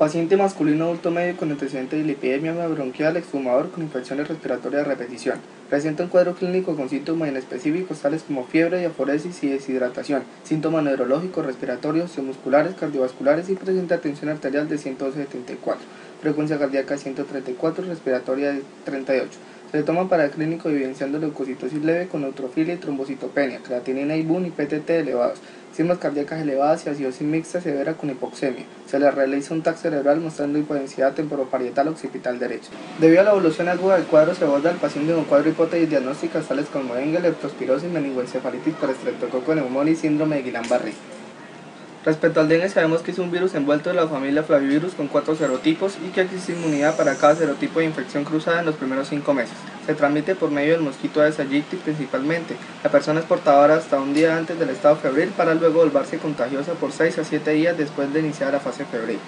Paciente masculino adulto medio con antecedente de lipidemia bronquial, exfumador con infecciones respiratorias de repetición. Presenta un cuadro clínico con síntomas inespecíficos tales como fiebre, diaforesis y deshidratación, síntomas neurológicos, respiratorios, musculares, cardiovasculares y presenta tensión arterial de 112/74, frecuencia cardíaca 134, respiratoria de 38. Se le toma para el clínico evidenciando leucocitosis leve con neutrofilia y trombocitopenia, creatinina y BUN y PTT elevados, sismas cardíacas elevadas y acidosis mixta severa con hipoxemia. Se le realiza un TAC cerebral mostrando hipodensidad temporoparietal occipital derecha. Debido a la evolución aguda del cuadro, se aborda al paciente con cuatro hipótesis diagnósticas tales como dengue, leptospirosis, meningoencefalitis por estreptococo neumonía y síndrome de Guillain-Barré. Respecto al dengue, sabemos que es un virus envuelto de la familia Flavivirus con 4 serotipos y que existe inmunidad para cada serotipo de infección cruzada en los primeros 5 meses. Se transmite por medio del mosquito Aedes aegypti principalmente. La persona es portadora hasta un día antes del estado febril para luego volverse contagiosa por 6 a 7 días después de iniciar la fase febril.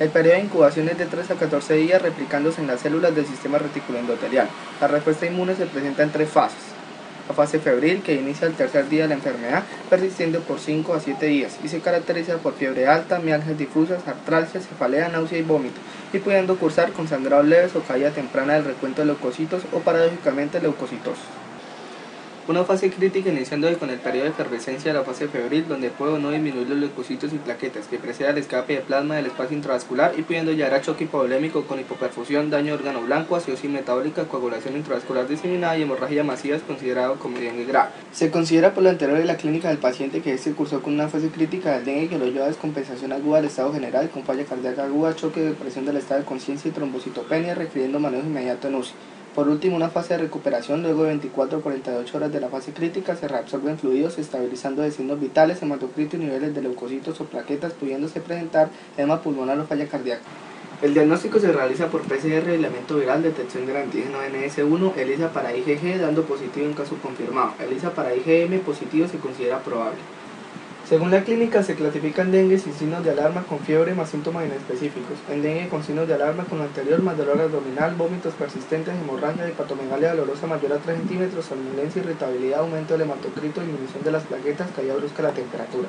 El periodo de incubación es de 3 a 14 días replicándose en las células del sistema reticuloendotelial. La respuesta inmune se presenta en 3 fases. La fase febril, que inicia el tercer día de la enfermedad, persistiendo por 5 a 7 días y se caracteriza por fiebre alta, mialgias difusas, artralgia, cefalea, náusea y vómito, y pudiendo cursar con sangrados leves o caída temprana del recuento de leucocitos o paradójicamente leucocitosis. Una fase crítica iniciando con el periodo de efervescencia de la fase febril, donde puede o no disminuir los leucocitos y plaquetas, que precede al escape de plasma del espacio intravascular y pudiendo llegar a choque hipovolémico con hipoperfusión, daño de órgano blanco, acidosis metabólica, coagulación intravascular diseminada y hemorragia masiva, es considerado como dengue grave. Se considera por lo anterior de la clínica del paciente que este cursó con una fase crítica del dengue que lo lleva a descompensación aguda del estado general, con falla cardíaca aguda, choque de depresión del estado de conciencia y trombocitopenia, requiriendo manejo inmediato en UCI. Por último, una fase de recuperación. Luego de 24 a 48 horas de la fase crítica se reabsorben fluidos, estabilizando de signos vitales, hematocrito y niveles de leucocitos o plaquetas, pudiéndose presentar edema pulmonar o falla cardíaca. El diagnóstico se realiza por PCR, aislamiento viral, detección del antígeno NS1, ELISA para IgG, dando positivo en caso confirmado. ELISA para IgM positivo se considera probable. Según la clínica, se clasifican dengue sin signos de alarma con fiebre más síntomas inespecíficos. En dengue con signos de alarma con lo anterior más dolor abdominal, vómitos persistentes, hemorragia, hepatomegalia dolorosa mayor a 3 centímetros, somnolencia, irritabilidad, aumento del hematocrito, disminución de las plaquetas, caída brusca de la temperatura.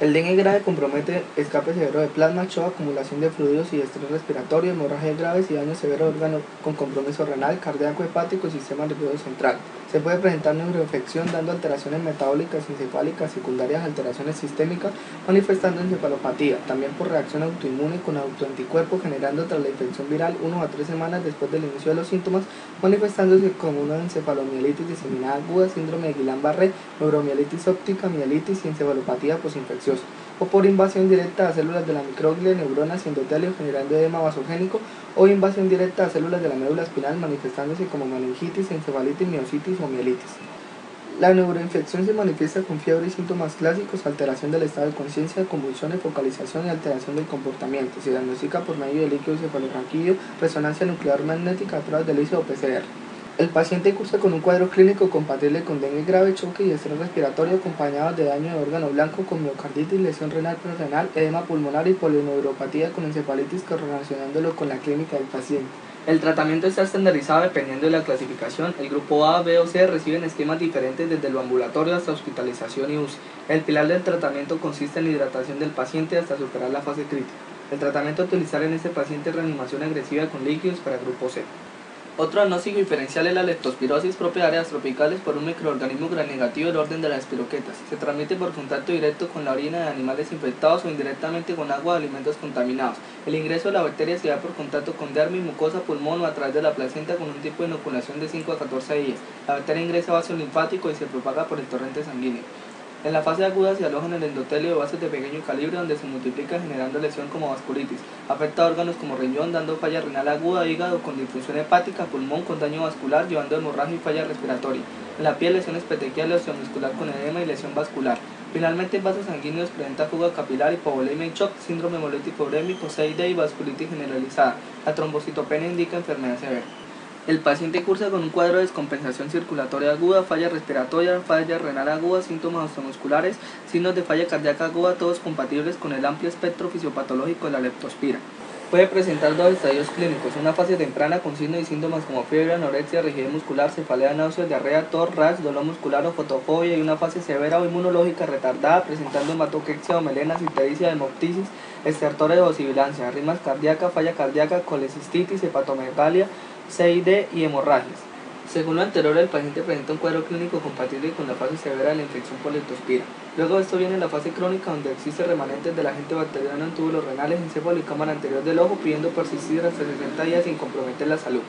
El dengue grave compromete escape severo de plasma, shock, acumulación de fluidos y estrés respiratorio, hemorragias graves y daño severo de órgano con compromiso renal, cardíaco, hepático y sistema nervioso central. Se puede presentar neuroinfección dando alteraciones metabólicas, encefálicas, secundarias alteraciones sistémicas, manifestando encefalopatía, también por reacción autoinmune con autoanticuerpos generando tras la infección viral 1 a 3 semanas después del inicio de los síntomas, manifestándose como una encefalomielitis diseminada aguda, síndrome de Guillain-Barré, neuromielitis óptica, mielitis y encefalopatía posinfecciosa, o por invasión directa a células de la microglia, neuronas y endotelio generando edema vasogénico, o invasión directa a células de la médula espinal manifestándose como meningitis, encefalitis, miositis o mielitis. La neuroinfección se manifiesta con fiebre y síntomas clásicos, alteración del estado de conciencia, convulsiones, focalización y alteración del comportamiento. Se diagnostica por medio de líquido cefalorraquídeo, resonancia nuclear magnética, pruebas de ELISA o PCR. El paciente cursa con un cuadro clínico compatible con dengue grave, choque y estrés respiratorio acompañados de daño de órgano blanco con miocarditis, lesión renal prerenal, edema pulmonar y polineuropatía con encefalitis, correlacionándolo con la clínica del paciente. El tratamiento está estandarizado dependiendo de la clasificación. El grupo A, B o C reciben esquemas diferentes desde lo ambulatorio hasta hospitalización y UCI. El pilar del tratamiento consiste en la hidratación del paciente hasta superar la fase crítica. El tratamiento a utilizar en este paciente es reanimación agresiva con líquidos para el grupo C. Otro diagnóstico diferencial es la leptospirosis propia de áreas tropicales por un microorganismo gram negativo del orden de las espiroquetas. Se transmite por contacto directo con la orina de animales infectados o indirectamente con agua de alimentos contaminados. El ingreso de la bacteria se da por contacto con dermis, mucosa, pulmón o a través de la placenta con un tipo de inoculación de 5 a 14 días. La bacteria ingresa a vaso linfático y se propaga por el torrente sanguíneo. En la fase aguda se aloja en el endotelio de vasos de pequeño calibre donde se multiplica generando lesión como vasculitis. Afecta a órganos como riñón dando falla renal aguda, hígado con disfunción hepática, pulmón con daño vascular llevando hemorragia y falla respiratoria. En la piel lesiones petequiales, osteomuscular con edema y lesión vascular. Finalmente en vasos sanguíneos presenta fuga capilar, hipovolemia y shock, síndrome hemolítico urémico, CID y vasculitis generalizada. La trombocitopenia indica enfermedad severa. El paciente cursa con un cuadro de descompensación circulatoria aguda, falla respiratoria, falla renal aguda, síntomas osteomusculares, signos de falla cardíaca aguda, todos compatibles con el amplio espectro fisiopatológico de la leptospira. Puede presentar dos estadios clínicos, una fase temprana con signos y síntomas como fiebre, anorexia, rigidez muscular, cefalea, náuseas, diarrea, tos, rash, dolor muscular o fotofobia, y una fase severa o inmunológica retardada presentando hematoquexia o melena, ictericia, hemoptisis, estertores o sibilancia, arritmias cardíacas, falla cardíaca, colecistitis, hepatomegalia, CID y hemorragias. Según lo anterior, el paciente presenta un cuadro clínico compatible con la fase severa de la infección por leptospira. Luego de esto viene la fase crónica, donde existe remanentes del agente bacteriano en túbulos renales, encéfalo y cámara anterior del ojo, pudiendo persistir hasta 60 días sin comprometer la salud.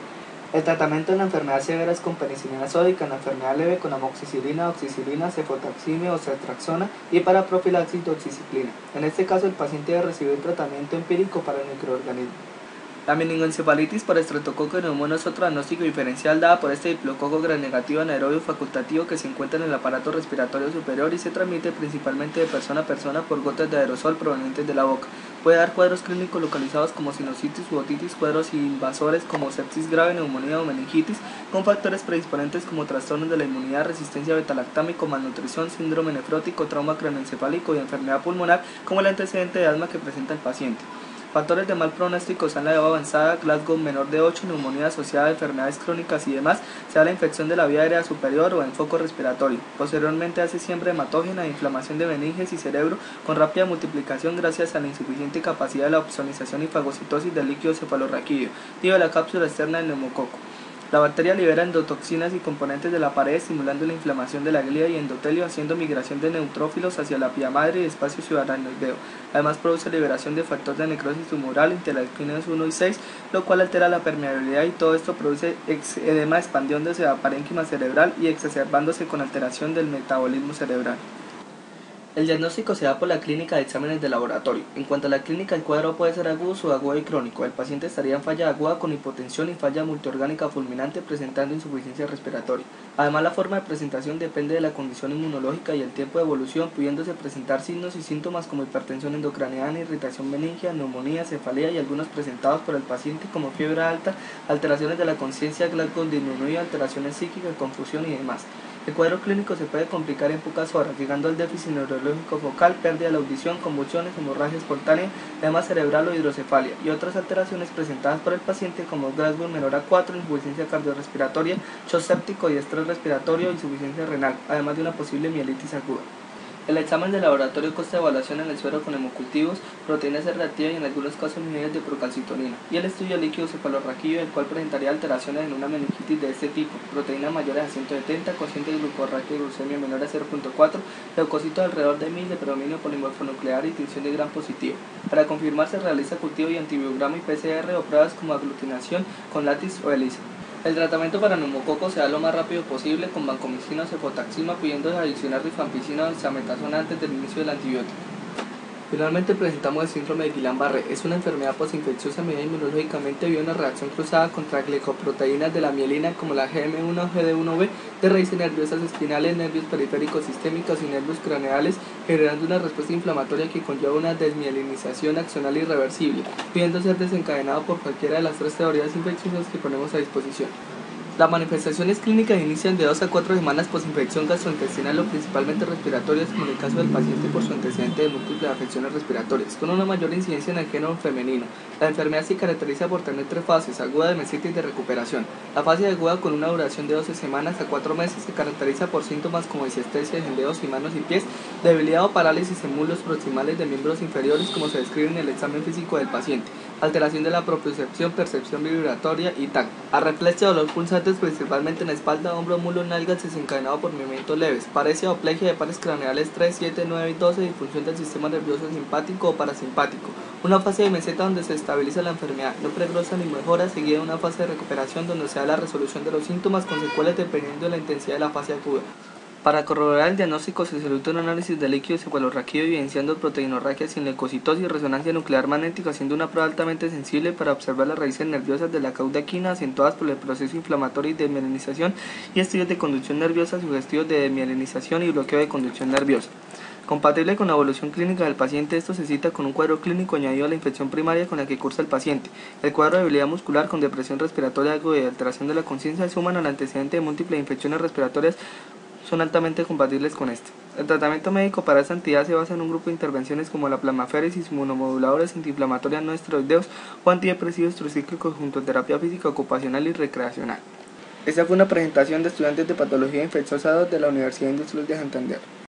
El tratamiento en la enfermedad severa es con penicilina sódica, en la enfermedad leve con amoxicilina, oxicilina, cefotaximia o ceftriaxona y para profilaxis doxiciclina. En este caso, el paciente debe recibir tratamiento empírico para el microorganismo. La meningoencefalitis por estreptococo neumonio es otro diagnóstico diferencial dada por este diplococo granegativo anaerobio facultativo que se encuentra en el aparato respiratorio superior y se transmite principalmente de persona a persona por gotas de aerosol provenientes de la boca. Puede dar cuadros clínicos localizados como sinusitis u otitis, cuadros invasores como sepsis grave, neumonía o meningitis, con factores predisponentes como trastornos de la inmunidad, resistencia beta-lactámico, malnutrición, síndrome nefrótico, trauma craneoencefálico y enfermedad pulmonar como el antecedente de asma que presenta el paciente. Factores de mal pronóstico son la edad avanzada, Glasgow menor de 8, neumonía asociada a enfermedades crónicas y demás, sea la infección de la vía aérea superior o en foco respiratorio. Posteriormente hace siembra hematógena, inflamación de meninges y cerebro con rápida multiplicación gracias a la insuficiente capacidad de la opsonización y fagocitosis del líquido cefalorraquídeo, digo de la cápsula externa del neumococo. La bacteria libera endotoxinas y componentes de la pared, estimulando la inflamación de la glía y endotelio, haciendo migración de neutrófilos hacia la pía madre y espacio ciudadanoideo. Además produce liberación de factor de necrosis tumoral, interleuquinas 1 y 6, lo cual altera la permeabilidad y todo esto produce edema expandiéndose a parénquima cerebral y exacerbándose con alteración del metabolismo cerebral. El diagnóstico se da por la clínica de exámenes de laboratorio. En cuanto a la clínica, el cuadro puede ser agudo, subagudo y crónico. El paciente estaría en falla aguda con hipotensión y falla multiorgánica fulminante presentando insuficiencia respiratoria. Además, la forma de presentación depende de la condición inmunológica y el tiempo de evolución, pudiéndose presentar signos y síntomas como hipertensión endocraniana, irritación meningia, neumonía, cefalea y algunos presentados por el paciente como fiebre alta, alteraciones de la conciencia, Glasgow disminuida, alteraciones psíquicas, confusión y demás. El cuadro clínico se puede complicar en pocas horas, llegando al déficit neurológico focal, pérdida de la audición, convulsiones, hemorragia espontánea, edema cerebral o hidrocefalia, y otras alteraciones presentadas por el paciente como Glasgow menor a 4, insuficiencia cardiorrespiratoria, shock séptico y estrés respiratorio, insuficiencia renal, además de una posible mielitis aguda. El examen de laboratorio consta de evaluación en el suero con hemocultivos, proteínas C reactivas y en algunos casos niveles de procalcitonina, y el estudio líquido cefalorraquídeo, el cual presentaría alteraciones en una meningitis de este tipo, proteínas mayores a 170, cociente de glucorraquia y glucemia menor a 0.4, leucocitos alrededor de 1000 de predominio polimorfonuclear y tinción de gram positivo. Para confirmar se realiza cultivo y antibiograma y PCR o pruebas como aglutinación con látiz o ELISA. El tratamiento para neumococo se da lo más rápido posible con vancomicina o cefotaxima, pudiendo adicionar rifampicina o dexametasona antes del inicio del antibiótico. Finalmente presentamos el síndrome de Guillain-Barré. Es una enfermedad posinfecciosa medida inmunológicamente debido a una reacción cruzada contra glicoproteínas de la mielina como la GM1 o GD1B de raíces nerviosas espinales, nervios periféricos sistémicos y nervios craneales, generando una respuesta inflamatoria que conlleva una desmielinización axonal irreversible, pudiendo ser desencadenado por cualquiera de las tres teorías infecciosas que ponemos a disposición. Las manifestaciones clínicas inician de 2 a 4 semanas posinfección gastrointestinal o principalmente respiratorias, como en el caso del paciente por su antecedente de múltiples afecciones respiratorias, con una mayor incidencia en el género femenino. La enfermedad se caracteriza por tener tres fases: aguda, de meseta y de recuperación. La fase aguda, con una duración de 12 semanas a 4 meses, se caracteriza por síntomas como disestesia en dedos y manos y pies, debilidad o parálisis en muslos proximales de miembros inferiores, como se describe en el examen físico del paciente, alteración de la propiocepción, percepción vibratoria y tacto, arreflexia, dolor pulsante principalmente en la espalda, hombro, muslo, nalgas, desencadenado por movimientos leves, paresia o plegia de pares craneales 3, 7, 9 y 12, disfunción del sistema nervioso simpático o parasimpático, una fase de meseta donde se estabiliza la enfermedad, no progresa ni mejora, seguida de una fase de recuperación donde se da la resolución de los síntomas con secuelas dependiendo de la intensidad de la fase aguda. Para corroborar el diagnóstico se solicita un análisis de líquido cefalorraquídeo evidenciando proteinorraquia sin leucocitosis y resonancia nuclear magnética, haciendo una prueba altamente sensible para observar las raíces nerviosas de la cauda equina acentuadas por el proceso inflamatorio y desmielinización, y estudios de conducción nerviosa sugestivos de desmielinización y bloqueo de conducción nerviosa. Compatible con la evolución clínica del paciente, esto se cita con un cuadro clínico añadido a la infección primaria con la que cursa el paciente. El cuadro de debilidad muscular con depresión respiratoria aguda y alteración de la conciencia suman al antecedente de múltiples infecciones respiratorias son altamente compatibles con esto. El tratamiento médico para esta entidad se basa en un grupo de intervenciones como la plasmaféresis, inmunomoduladores, antiinflamatorias no esteroideos o antidepresivos tricíclicos junto a terapia física, ocupacional y recreacional. Esta fue una presentación de estudiantes de Patología Infecciosa 2 de la Universidad Industrial de Santander.